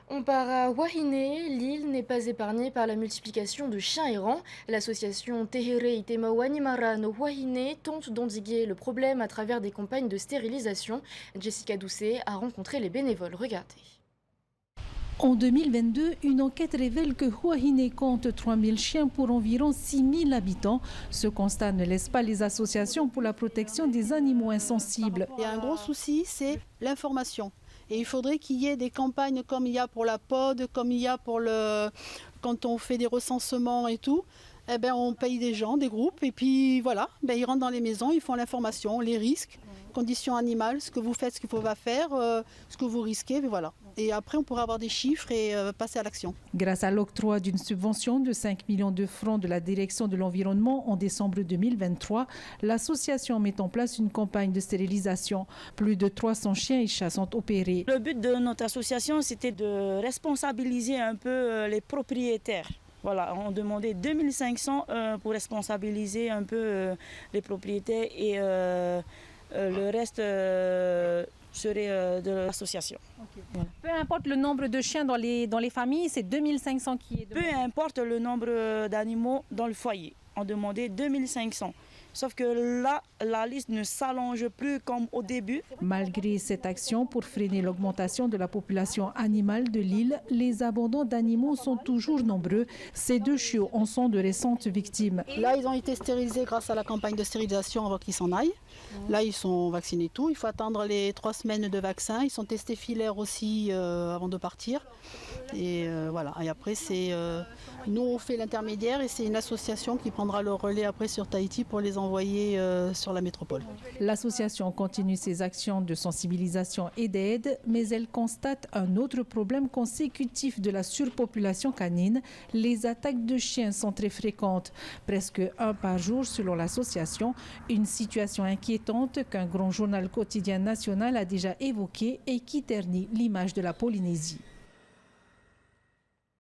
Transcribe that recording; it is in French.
On part à Wahine, l'île n'est pas épargnée par la multiplication de chiens errants. L'association Tehere Itema Wanimara no Wahine tente d'endiguer le problème à travers des campagnes de stérilisation. Jessica Doucet a rencontré les bénévoles. Regardez. En 2022, une enquête révèle que Huahine compte 3000 chiens pour environ 6000 habitants. Ce constat ne laisse pas les associations pour la protection des animaux insensibles. Il y a un gros souci, c'est l'information. Et il faudrait qu'il y ait des campagnes comme il y a pour la POD, comme il y a pour quand on fait des recensements et tout. Eh ben, on paye des gens, des groupes, et puis voilà, ils rentrent dans les maisons, ils font l'information, les risques, conditions animales, ce que vous faites, ce qu'il ne faut pas faire, ce que vous risquez, et voilà. Et après, on pourra avoir des chiffres et passer à l'action. Grâce à l'octroi d'une subvention de 5 millions de francs de la Direction de l'Environnement en décembre 2023, l'association met en place une campagne de stérilisation. Plus de 300 chiens et chats sont opérés. Le but de notre association, c'était de responsabiliser un peu les propriétaires. Voilà, on demandait 2500 pour responsabiliser un peu les propriétaires et le reste serait de l'association. Okay. Voilà. Peu importe le nombre de chiens dans les familles, c'est 2500 qui est demandé. Peu importe le nombre d'animaux dans le foyer, on demandait 2500. Sauf que là, la liste ne s'allonge plus comme au début. Malgré cette action pour freiner l'augmentation de la population animale de l'île, les abandons d'animaux sont toujours nombreux. Ces 2 chiots en sont de récentes victimes. Là, ils ont été stérilisés grâce à la campagne de stérilisation avant qu'ils s'en aillent. Là, ils sont vaccinés tout. Il faut attendre les 3 semaines de vaccin. Ils sont testés filaires aussi avant de partir. Et voilà. Et après, nous, on fait l'intermédiaire et c'est une association qui prendra le relais après sur Tahiti pour les envoyer sur la métropole. L'association continue ses actions de sensibilisation et d'aide, mais elle constate un autre problème consécutif de la surpopulation canine. Les attaques de chiens sont très fréquentes, presque 1 par jour selon l'association, une situation inquiétante qu'un grand journal quotidien national a déjà évoquée et qui ternit l'image de la Polynésie.